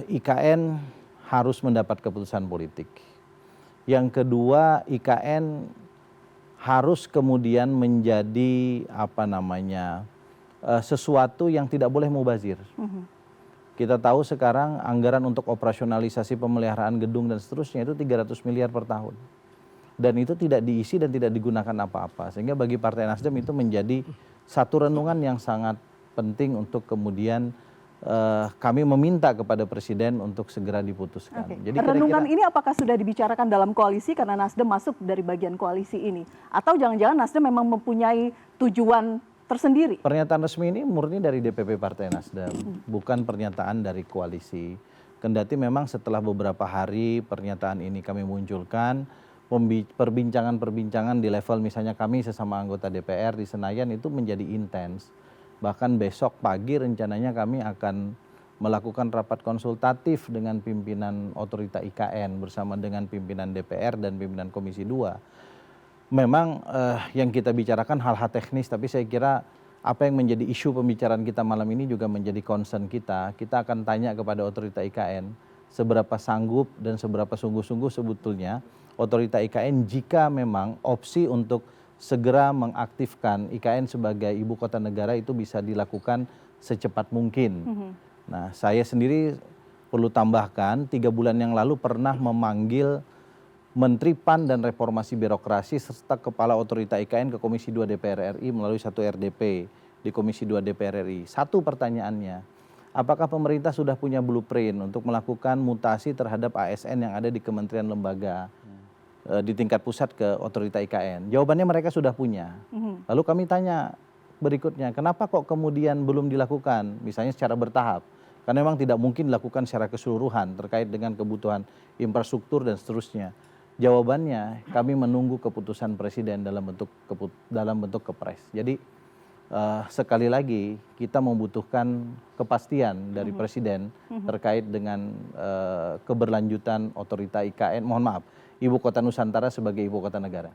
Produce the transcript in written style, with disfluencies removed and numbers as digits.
IKN harus mendapat keputusan politik. Yang kedua, IKN harus kemudian menjadi sesuatu yang tidak boleh mubazir. Kita tahu sekarang anggaran untuk operasionalisasi pemeliharaan gedung dan seterusnya itu 300 miliar per tahun. Dan itu tidak diisi dan tidak digunakan apa-apa. Sehingga bagi Partai Nasdem itu menjadi satu renungan yang sangat penting untuk kemudian kami meminta kepada Presiden untuk segera diputuskan. Jadi renungan ini apakah sudah dibicarakan dalam koalisi karena Nasdem masuk dari bagian koalisi ini? Atau jangan-jangan Nasdem memang mempunyai tujuan tersendiri? Pernyataan resmi ini murni dari DPP Partai Nasdem, bukan pernyataan dari koalisi. Kendati memang setelah beberapa hari pernyataan ini kami munculkan, perbincangan-perbincangan di level misalnya kami sesama anggota DPR di Senayan itu menjadi intens. Bahkan besok pagi rencananya kami akan melakukan rapat konsultatif dengan pimpinan otorita IKN bersama dengan pimpinan DPR dan pimpinan Komisi 2. Memang yang kita bicarakan hal-hal teknis, tapi saya kira apa yang menjadi isu pembicaraan kita malam ini juga menjadi concern kita. Kita akan tanya kepada otorita IKN seberapa sanggup dan seberapa sungguh-sungguh sebetulnya otorita IKN jika memang opsi untuk segera mengaktifkan IKN sebagai ibu kota negara itu bisa dilakukan secepat mungkin. Nah, saya sendiri perlu tambahkan 3 bulan yang lalu pernah memanggil Menteri PAN dan Reformasi Birokrasi serta Kepala Otorita IKN ke Komisi 2 DPR RI melalui satu RDP di Komisi 2 DPR RI. Satu pertanyaannya, apakah pemerintah sudah punya blueprint untuk melakukan mutasi terhadap ASN yang ada di kementerian lembaga di tingkat pusat ke Otorita IKN? Jawabannya mereka sudah punya. Lalu kami tanya berikutnya, kenapa kok kemudian belum dilakukan, misalnya secara bertahap? Karena memang tidak mungkin dilakukan secara keseluruhan terkait dengan kebutuhan infrastruktur dan seterusnya. Jawabannya, kami menunggu keputusan Presiden dalam bentuk kepres. Jadi sekali lagi kita membutuhkan kepastian dari Presiden terkait dengan keberlanjutan otorita IKN, mohon maaf, Ibu Kota Nusantara sebagai ibu kota negara.